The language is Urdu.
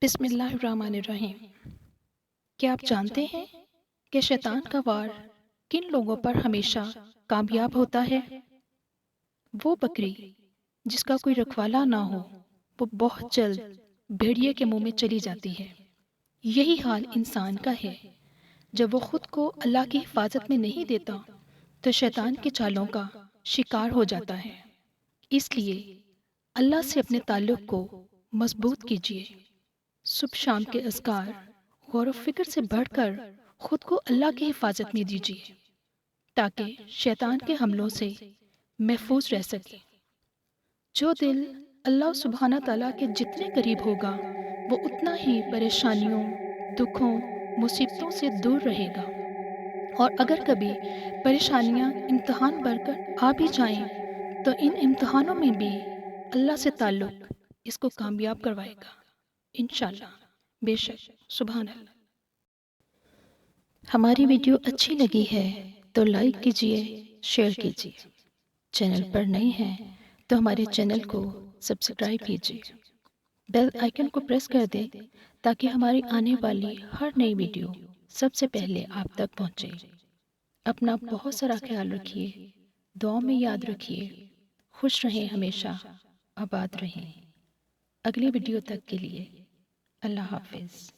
بسم اللہ الرحمن الرحیم۔ کیا آپ جانتے ہیں کہ شیطان کا وار کن لوگوں پر ہمیشہ کامیاب ہوتا ہے؟ وہ بکری جس کا کوئی رکھوالا نہ ہو وہ بہت جلد بھیڑیے کے منہ میں چلی جاتی ہے۔ یہی حال انسان کا ہے۔ جب وہ خود کو اللہ کی حفاظت میں نہیں دیتا تو شیطان کی چالوں کا شکار ہو جاتا ہے۔ اس لیے اللہ سے اپنے تعلق کو مضبوط کیجیے۔ صبح شام کے اذکار غور و فکر سے بڑھ کر خود کو اللہ کی حفاظت میں دیجیے تاکہ شیطان کے حملوں سے محفوظ رہ سکے۔ جو دل اللہ سبحانہ تعالیٰ کے جتنے قریب ہوگا وہ اتنا ہی پریشانیوں، دکھوں، مصیبتوں سے دور رہے گا۔ اور اگر کبھی پریشانیاں امتحان بن کر آ بھی جائیں تو ان امتحانوں میں بھی اللہ سے تعلق اس کو کامیاب کروائے گا انشاءاللہ۔ بے شک، سبحان اللہ۔ ہماری ویڈیو اچھی لگی ہے تو لائک کیجئے، شیئر کیجئے۔ چینل پر نئے ہیں تو ہمارے چینل کو سبسکرائب کیجئے، بیل آئیکن کو پریس کر دیں تاکہ ہماری آنے والی ہر نئی ویڈیو سب سے پہلے آپ تک پہنچے۔ اپنا بہت سارا خیال رکھیے، دعاؤں میں یاد رکھیے، خوش رہیں، ہمیشہ آباد رہیں۔ اگلی ویڈیو تک کے لیے اللہ حافظ۔